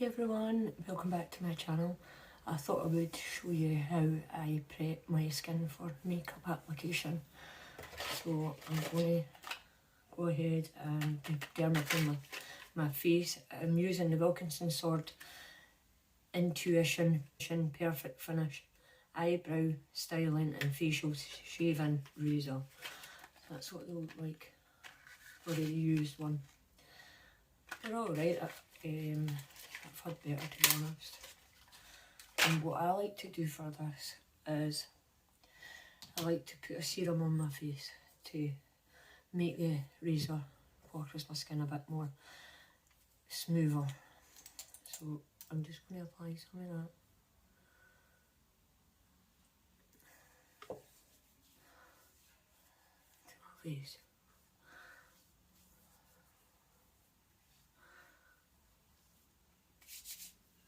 Hey everyone, welcome back to my channel. I thought I would show you how I prep my skin for makeup application. So I'm going to go ahead and dermaplane my face. I'm using the Wilkinson Sword Intuition Perfect Finish Eyebrow Styling and Facial Shaving Razor. That's what they look like for the used one. They're alright. I've had better, to be honest. And what I like to do for this is I like to put a serum on my face to make the razor go across my skin a bit more smoother. So I'm just going to apply some of that. To my face.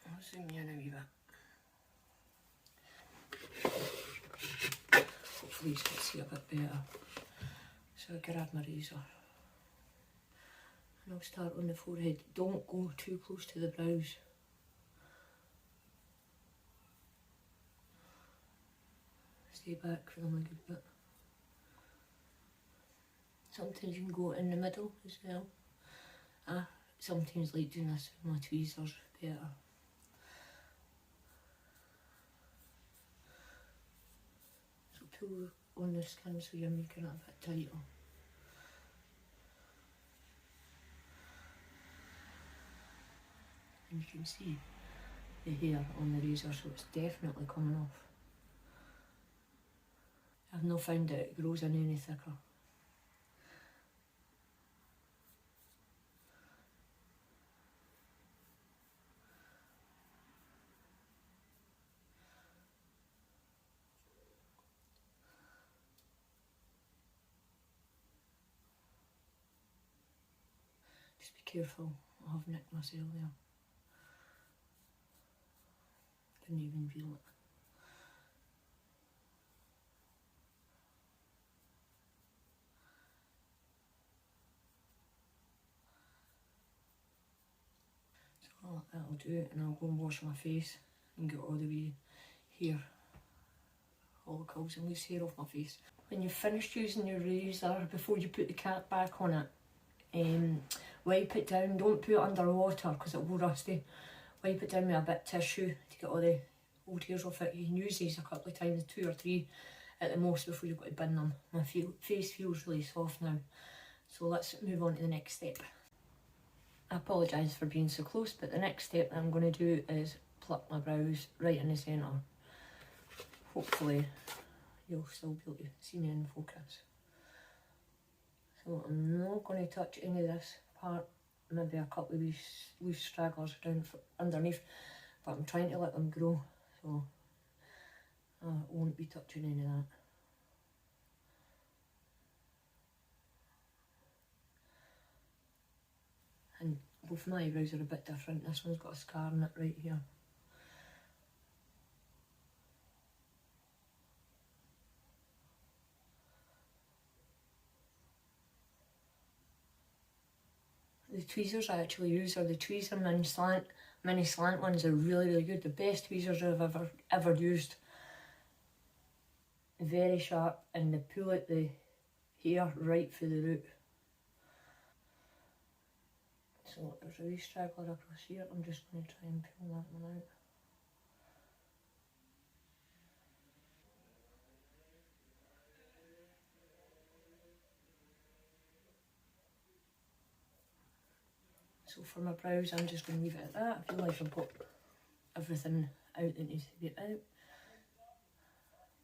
I'll zoom in a wee bit. Hopefully you can see a bit better. So I grab my razor. And I'll start on the forehead. Don't go too close to the brows. Stay back for them a good bit. Sometimes you can go in the middle as well. I sometimes like doing this with my tweezers better. So pull on the skin so you're making it a bit tighter. And you can see the hair on the razor, so it's definitely coming off. I've not found that it grows in any thicker. Just be careful, I have nicked myself there. Didn't even feel it. So that'll do it, and I'll go and wash my face and get all the wee hair, follicles and loose hair off my face. When you've finished using your razor, before you put the cap back on it, wipe it down. Don't put it under water because it will rusty. Wipe it down with a bit of tissue to get all the old hairs off it. You can use these a couple of times, 2 or 3 at the most before you've got to bin them. My face feels really soft now. So let's move on to the next step. I apologise for being so close, but the next step I'm going to do is pluck my brows right in the centre. Hopefully you'll still be able to see me in focus. So I'm not going to touch any of this part, maybe a couple of loose stragglers down underneath, but I'm trying to let them grow, so I won't be touching any of that. And both my eyebrows are a bit different. This one's got a scar on it right here. The tweezers I actually use are the Tweezer mini slant ones. Are really good. The best tweezers I've ever used. Very sharp, and they pull out the hair right through the root. So there's a wee straggler across here. I'm just going to try and pull that one out. So for my brows, I'm just going to leave it at that. I feel like I've got everything out that needs to be out.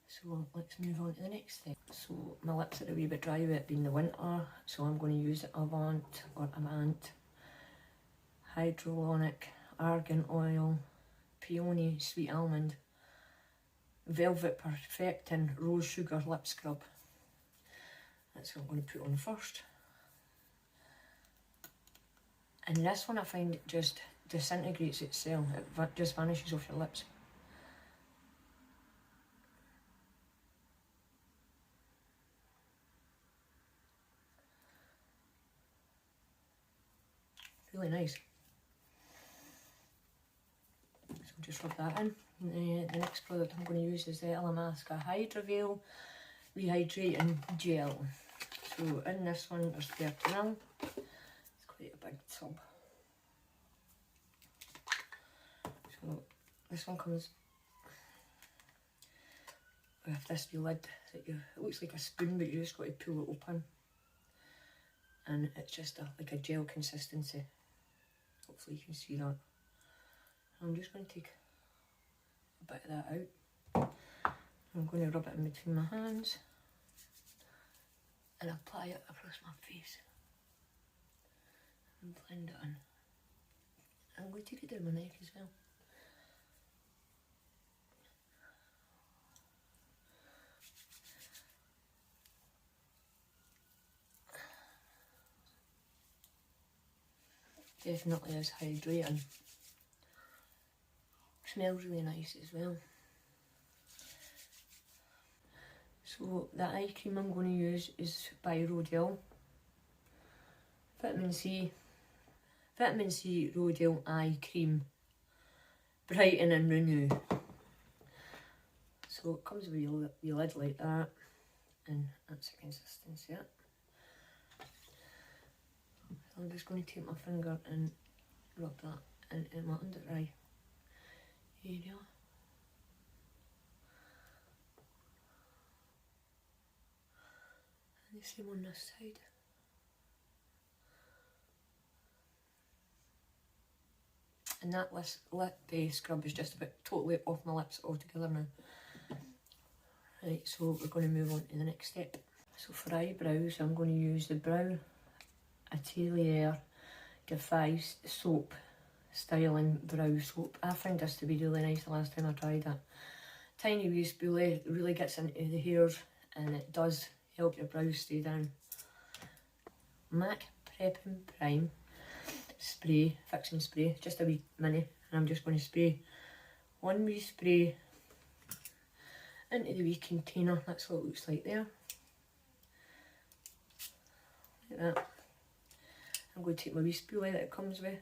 So let's move on to the next step. So my lips are a wee bit dry with it being the winter, so I'm going to use Avant Hyaluronic Argan Oil Peony Sweet Almond Velvet Perfecting Rose Sugar Lip Scrub. That's what I'm going to put on first. And this one I find it just disintegrates itself. It just vanishes off your lips. Really nice. So just rub that in. And the next product I'm going to use is the Alamasca Hydra Veil Rehydrating Gel. So in this one there's 30 ml. It's quite a big tub. So this one comes with this wee lid that it looks like a spoon, but you just got to pull it open. And it's just like a gel consistency. Hopefully you can see that. I'm just going to take a bit of that out. I'm going to rub it in between my hands and apply it across my face and blend it in. I'm going to take it down my neck as well. Definitely is hydrating. Smells really nice as well. So the eye cream I'm going to use is by Rodale. Vitamin C Rodale Eye Cream. Brighten and Renew. So it comes with your lid like that, and that's the consistency of it. So I'm just going to take my finger and rub that in my under eye area. And the same on this side. And that lip scrub is just about totally off my lips altogether now. Right, so we're going to move on to the next step. So for eyebrows, I'm going to use the Brow Atelier Defy Soap Styling Brow Soap. I found this to be really nice the last time I tried it. Tiny wee spoolie, really gets into the hairs and it does help your brows stay down. MAC Prep and Prime spray, fixing spray, just a wee mini, and I'm just going to spray one wee spray into the wee container. That's what it looks like there. Like that. I'm going to take my wee spoolie that it comes with.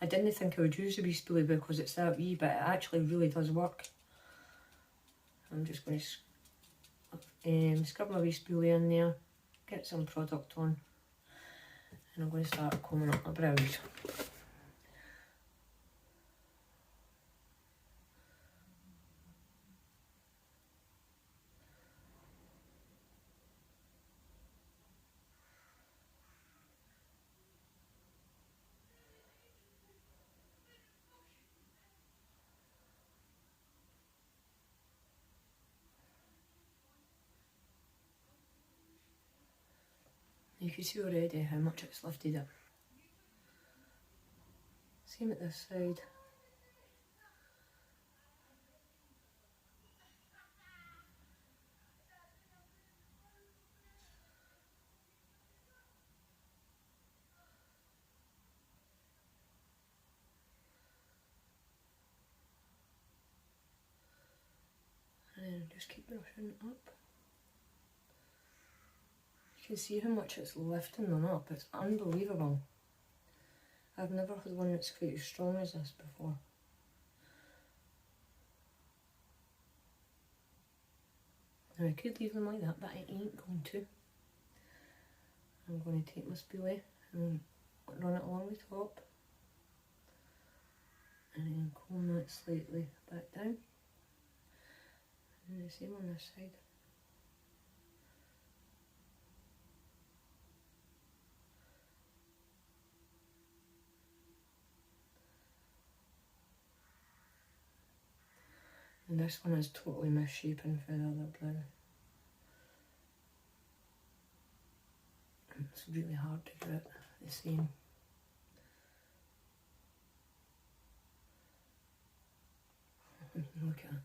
I didn't think I would use the wee spoolie because it's that wee, but it actually really does work. I'm just going to scrub my wee spoolie in there, get some product on, and I'm going to start combing up my brows. You can see already how much it's lifted it. Same at this side. And just keep brushing it up. You can see how much it's lifting them up. It's unbelievable. I've never had one that's quite as strong as this before. Now I could leave them like that, but I ain't going to. I'm going to take my spoolie and run it along the top. And then comb that slightly back down. And the same on this side. And this one is totally misshapen for the other brow. It's really hard to get it the same. Look at it.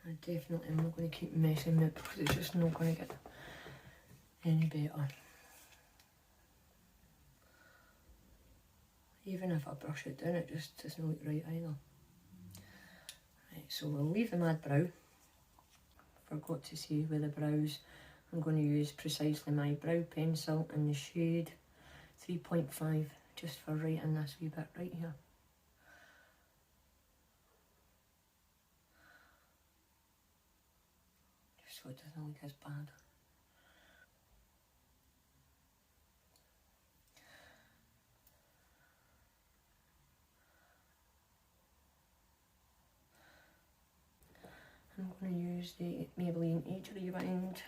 I definitely am not going to keep messing with it because it's just not going to get any better. Even if I brush it down, it just doesn't look right either. Right, so we'll leave the mad brow. Forgot to say with the brows, I'm going to use precisely my brow pencil in the shade 3.5, just for writing this wee bit right here. Just so it doesn't look as bad. I'm going to use the Maybelline Age Rewind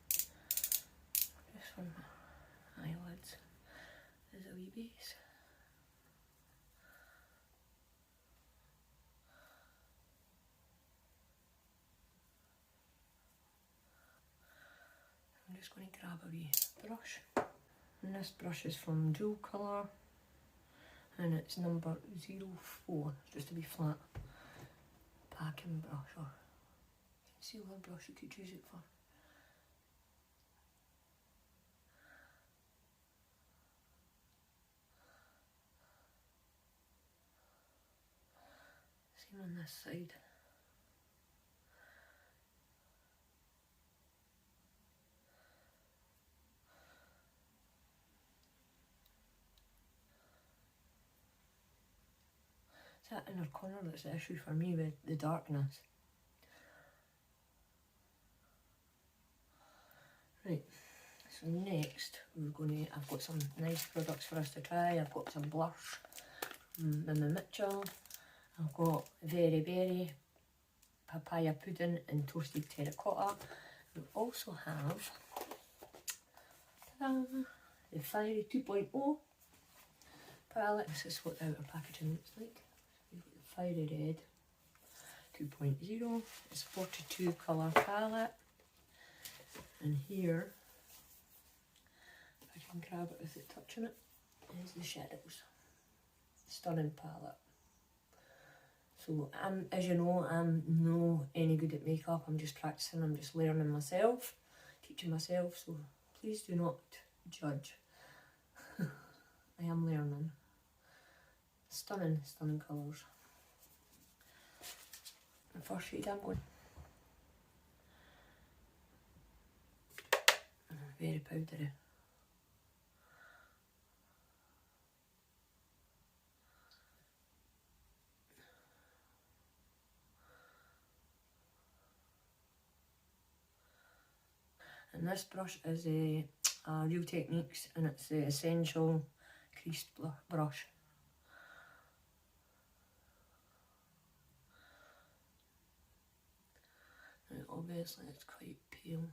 just for my eyelids as a wee base. I'm just going to grab a wee brush, and this brush is from Dual Colour, and it's number 04, just a wee flat packing brush or concealer brush you could use it for. Same on this side. It's that inner corner that's the issue for me with the darkness. Right, so next I've got some nice products for us to try. I've got some blush, Mama Mitchell. I've got Very Berry, Papaya Pudding and Toasted Terracotta. We also have the Fiery 2.0 palette. This is what the outer packaging looks like. We've got the Fiery Red 2.0. It's 42 colour palette. And here, if I can grab it without touching it, is the shadows. Stunning palette. So as you know, I'm no any good at makeup. I'm just practicing, I'm just learning myself, teaching myself, so please do not judge. I am learning. Stunning, stunning colours. The first shade I'm going. Very powdery. And this brush is a Real Techniques, and it's the Essential Crease Brush. Now obviously it's quite pale.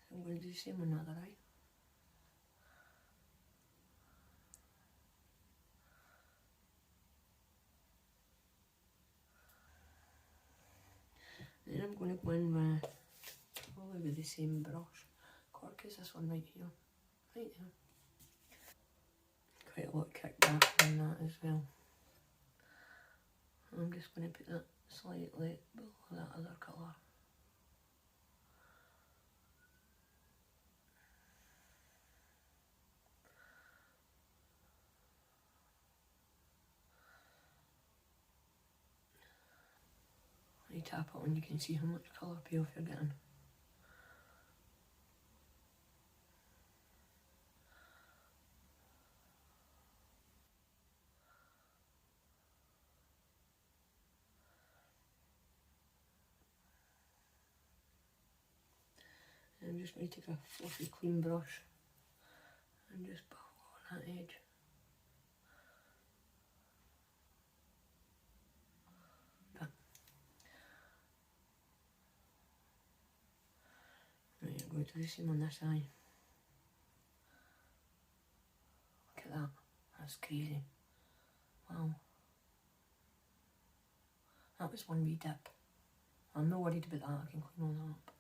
So I'm going to do the same on the other eye. Then I'm going to go in with probably with the same brush. Cork is this one right here. Right there. Quite a lot of kickback on that as well. I'm just going to put that slightly below that other colour. When you tap it on, you can see how much colour payoff you're getting. And I'm just going to take a fluffy clean brush and just buff on that edge. Right, I'm going to do the same on this eye. Look at that, that's crazy. Wow. That was one wee dip. I'm not worried about that, I can clean all that up.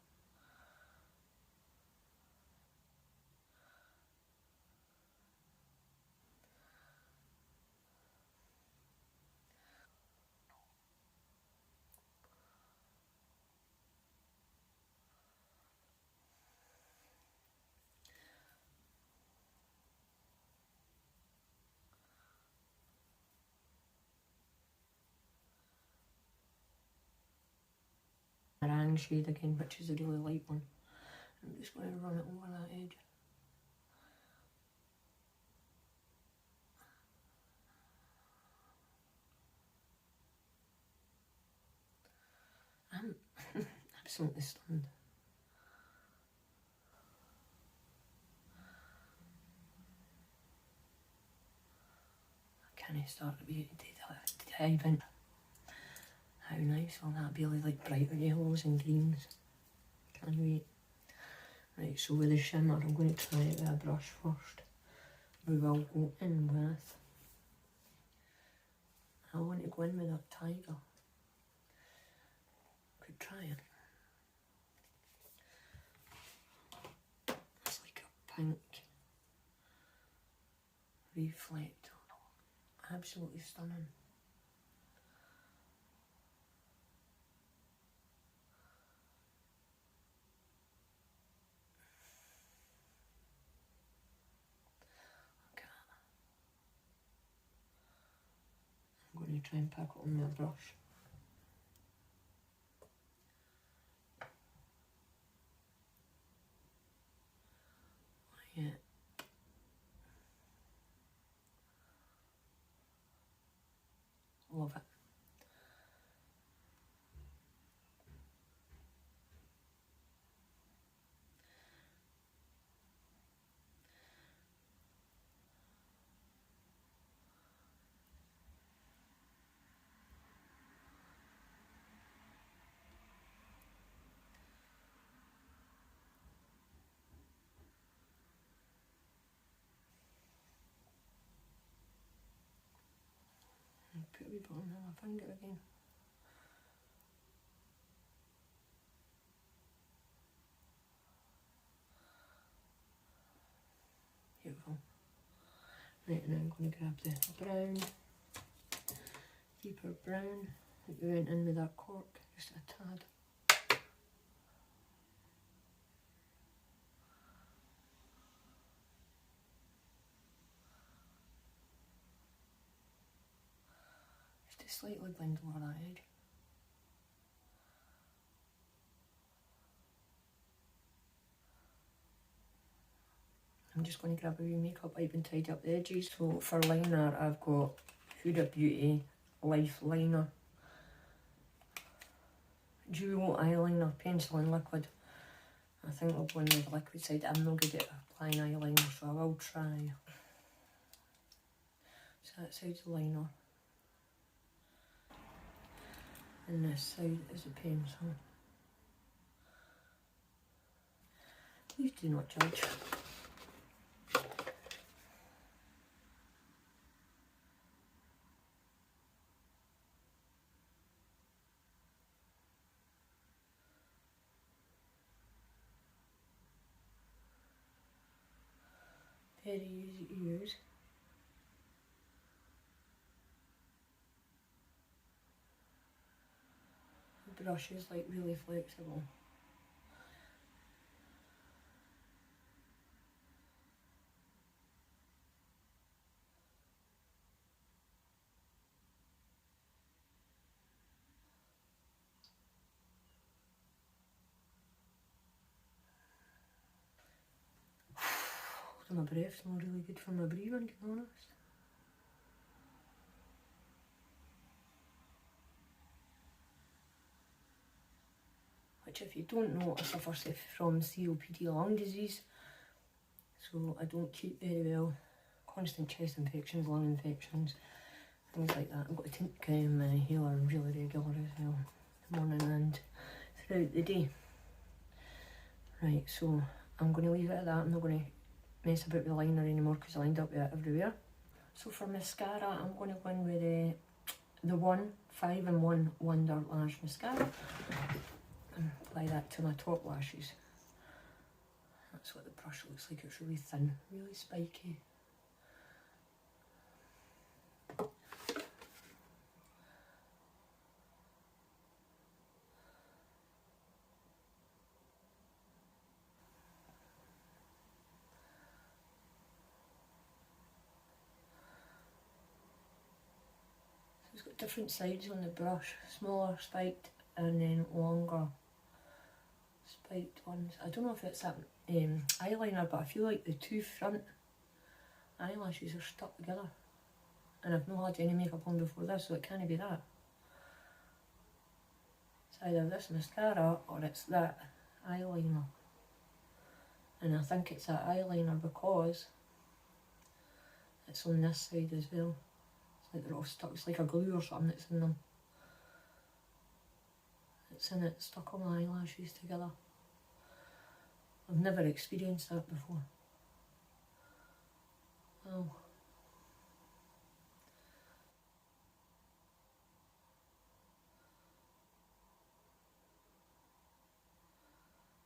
meringue shade again, which is a really light one. I'm just going to run it over that edge. I'm absolutely stunned. Can I start to dive in? How nice will that be? Like brighter yellows and greens. Can't wait. Right, so with the shimmer, I'm going to try it with a brush first. We will go in with, I want to go in with that tiger. Could try it. It's like a pink reflect. Absolutely stunning. I'm going to try and pack it on my brush. Yeah. Love it. Put a wee bit on my finger again. Beautiful. Right, now I'm going to grab the brown, deeper brown that we went in with that cork, just a tad. Just to slightly blend over that edge. I'm just going to grab a wee makeup wipe and tidy up the edges. So for liner, I've got Huda Beauty Life Liner. Duo eyeliner, pencil and liquid. I think I'll go in with the liquid side. I'm not good at applying eyeliner, so I will try. So that side's the liner. And this side is the pencil. Please do not judge. Very easy to use. The brush is like really flexible. Holding my breath's not really good for my breathing, to be honest. Which, if you don't know, I suffer from COPD, lung disease, so I don't keep very well. Constant chest infections, lung infections, things like that. I've got to take my inhaler really regular as well, morning and throughout the day. Right, so I'm going to leave it at that. I'm not going to mess about with the liner anymore because I lined up with it everywhere. So for mascara, I'm going to go in with the 5-in-1 Wonder Lash Mascara. And apply that to my top lashes. That's what the brush looks like. It's really thin, really spiky. So it's got different sides on the brush, smaller, spiked, and then longer. applied ones. I don't know if it's that eyeliner, but I feel like the two front eyelashes are stuck together. And I've not had any makeup on before this, so it can't be that. It's either this mascara or it's that eyeliner. And I think it's that eyeliner because it's on this side as well. It's like they're all stuck. It's like a glue or something that's in them. It's in it, stuck all my eyelashes together. I've never experienced that before. Oh.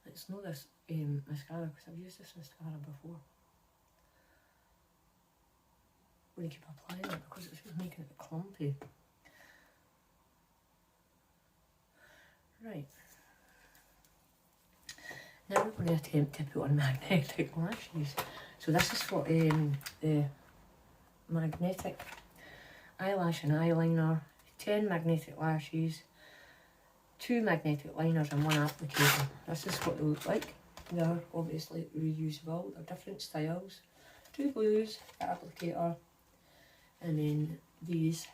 It's not this mascara because I've used this mascara before. I'm going to keep applying it because it's just making it clumpy. Right. Now we're going to attempt to put on magnetic lashes. So this is for the magnetic eyelash and eyeliner, 10 magnetic lashes, 2 magnetic liners and 1 applicator. This is what they look like. They're obviously reusable. They're different styles. 2 glues, the applicator, and then these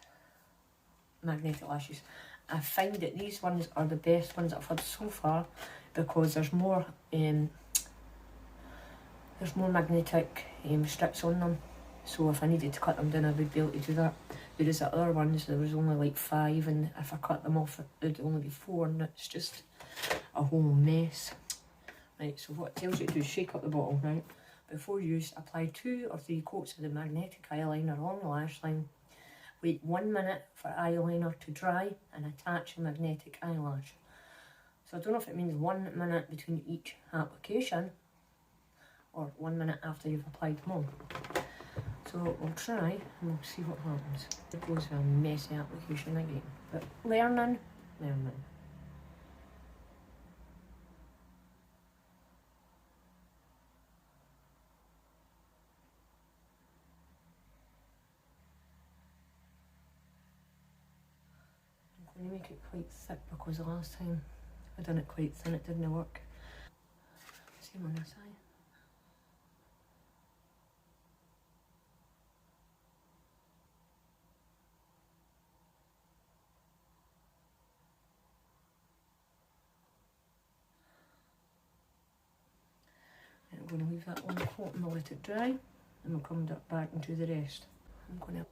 magnetic lashes. I find that these ones are the best ones that I've had so far because there's more magnetic strips on them. So if I needed to cut them down, I would be able to do that. Whereas the other ones, there was only like 5, and if I cut them off, it would only be 4, and it's just a whole mess. Right, so what it tells you to do is shake up the bottle, right? Before use, apply 2 or 3 coats of the magnetic eyeliner along the lash line. Wait 1 minute for eyeliner to dry and attach a magnetic eyelash. So I don't know if it means 1 minute between each application or 1 minute after you've applied them all. So we'll try and we'll see what happens. It goes with a messy application again, but learning. I'm going to make it quite thick because the last time I done it quite thin, it didn't work. Same on this side. I'm going to leave that one coat and I'll let it dry, and we'll come back and do the rest. I'm going to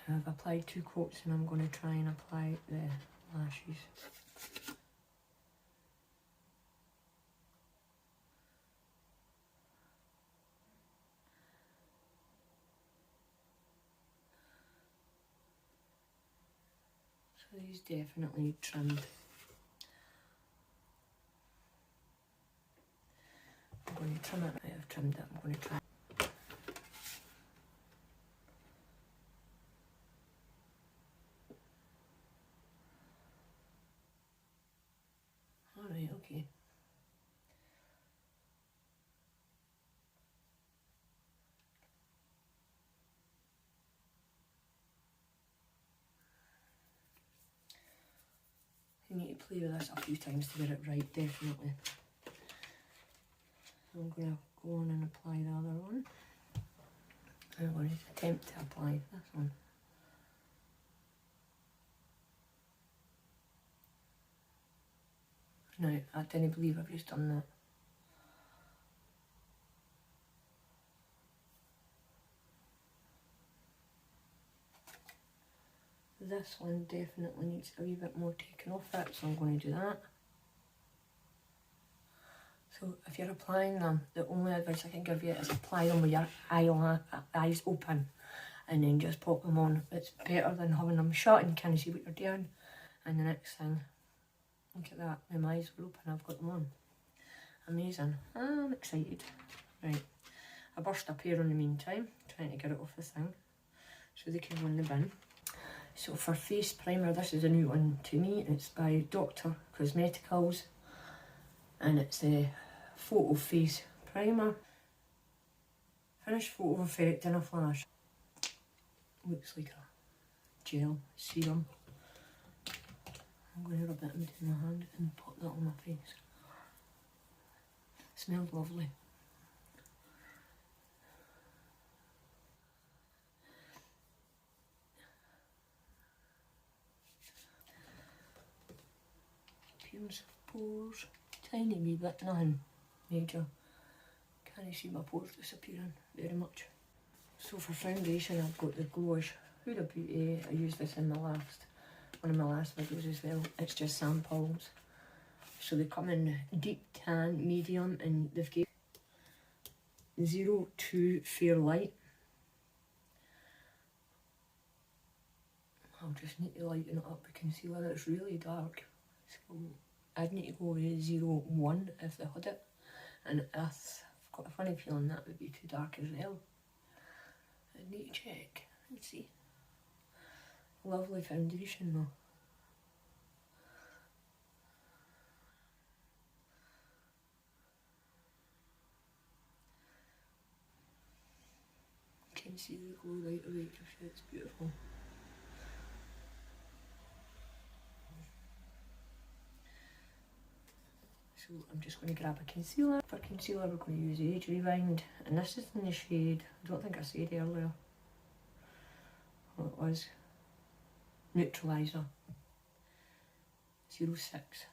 I've applied 2 coats and I'm going to try and apply the lashes. So these definitely need trimmed. I'm going to trim it. I have trimmed it. I'm going to try. Alright, okay. You need to play with this a few times to get it right, definitely. So I'm going to go on and apply the other one. I'm going to attempt to apply this one. Now, I didn't believe I've just done that. This one definitely needs a wee bit more taken off it, so I'm going to do that. So if you're applying them, the only advice I can give you is apply them with your eyes open and then just pop them on. It's better than having them shut and you can't see what you're doing. And the next thing, look at that, my eyes were open, I've got them on. Amazing. I'm excited. Right, I burst a pair in the meantime, trying to get it off the thing so they can go in the bin. So for face primer, this is a new one to me. It's by Dr. Cosmeticals and it's a photo face primer. Finish photo effect in a flash. looks like a gel serum. I'm going to rub it into my hand and put that on my face. It smells lovely. Appearance of pores, tiny wee bit, nothing major. Can't see my pores disappearing very much. So for foundation, I've got the Glowish Huda Beauty. I used this in one of my last videos as well. It's just samples. So they come in deep tan, medium, and they've got 02 Fair Light. I'll just need to lighten it up with concealer. It's really dark. So I'd need to go with 01 if they had it. And I've got a funny feeling that would be too dark as well. I need to check and see. Lovely foundation though. You can see the glow right away, it's beautiful. So I'm just going to grab a concealer. For concealer we're going to use Age Rewind, and this is in the shade, I don't think I said earlier what it was, Neutralizer 06.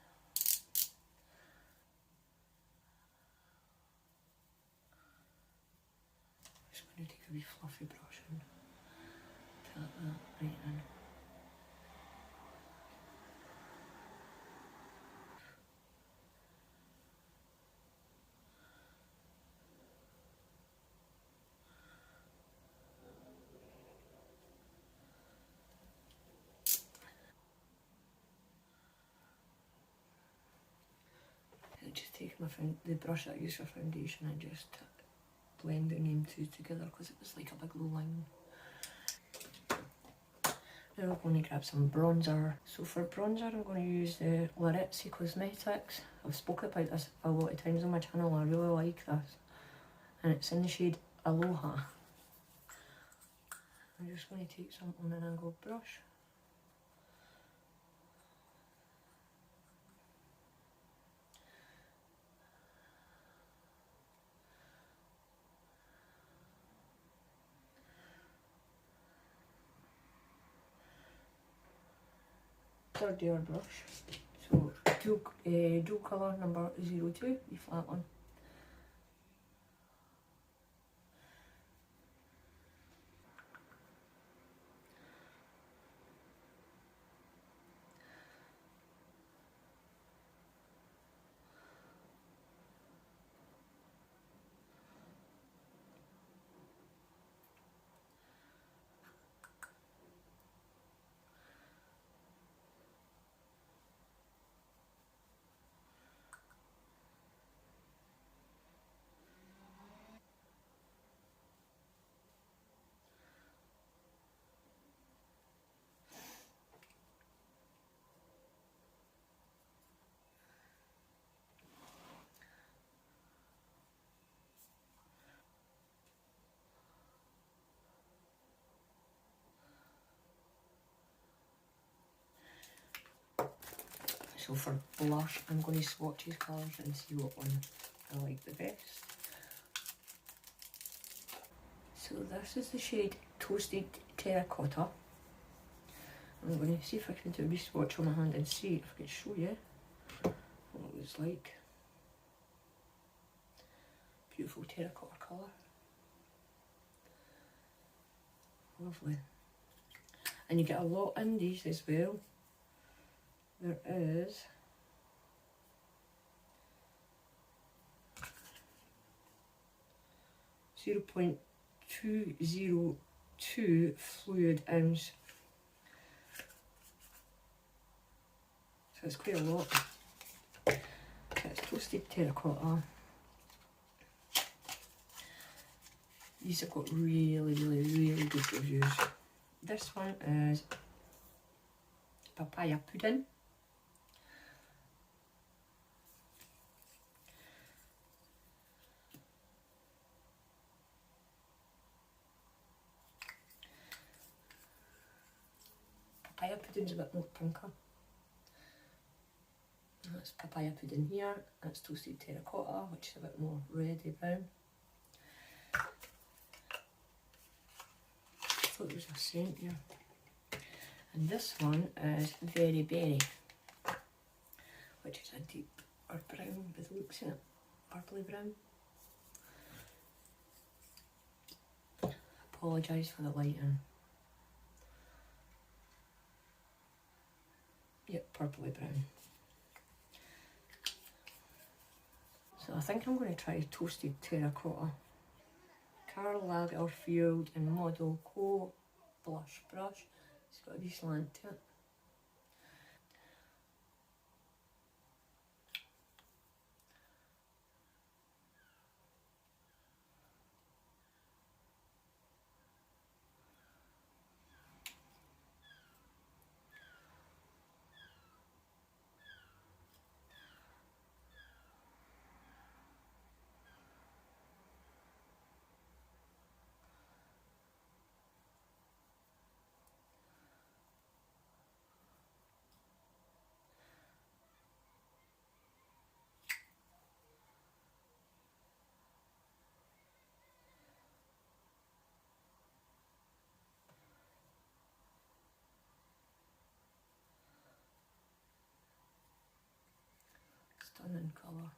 Just going to take a wee fluffy brush and tap that right in. Just take the brush that I use for foundation and just blend the name two together because it was like a big low line. Now I'm going to grab some bronzer. So for bronzer I'm going to use the Larizzi Cosmetics. I've spoken about this a lot of times on my channel. I really like this. And it's in the shade Aloha. I'm just going to take some on an angled brush. Third layer brush. So dual colour number 02, the flat one. So for blush, I'm going to swatch these colours and see what one I like the best. So this is the shade Toasted Terracotta. I'm going to see if I can do a wee swatch on my hand and see if I can show you what it looks like. Beautiful terracotta colour. Lovely. And you get a lot in these as well. There is .202 fluid ounce. So it's quite a lot. It's Toasted Terracotta. These have got really good reviews. This one is Papaya Pudding. pudding's a bit more pinker. That's papaya pudding here. That's toasted terracotta, which is a bit more reddy brown. I thought there was a scent here. And this one is very berry, which is a deeper brown with looks in it, purpley brown. Apologise for the lighting. Yep, purpley brown. So I think I'm going to try toasted terracotta. Karl Lagerfeld and Model Co. blush brush. It's got a wee slant to it. Stunning colour.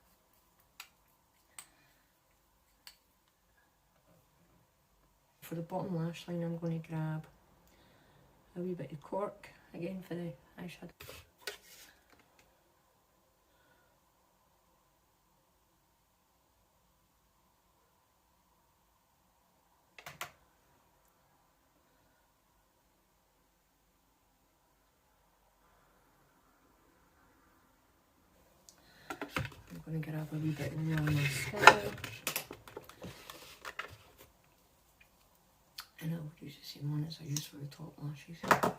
For the bottom lash line, I'm going to grab a wee bit of cork again for the eyeshadow. I'm going to grab a wee bit of real mascara. And I'll use the same one as I use for the top lashes. Oh God.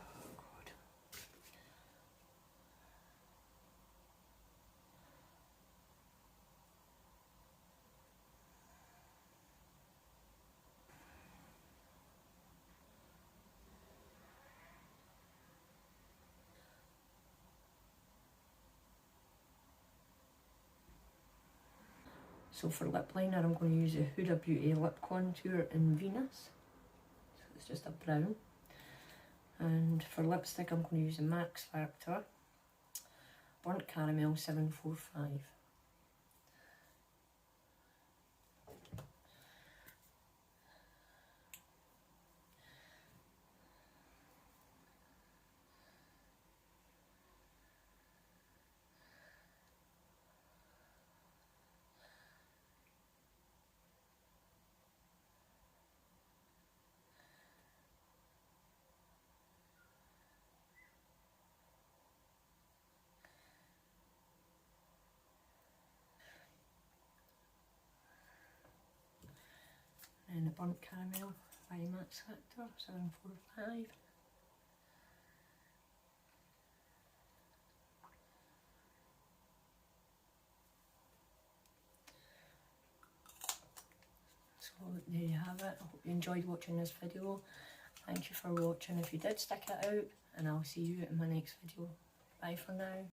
So for lip liner, I'm going to use the Huda Beauty Lip Contour in Venus. So it's just a brown. And for lipstick, I'm going to use the Max Factor Burnt Caramel 745. And the Burnt Caramel by Max Factor 745. So there you have it. I hope you enjoyed watching this video. Thank you for watching if you did stick it out, and I'll see you in my next video. Bye for now.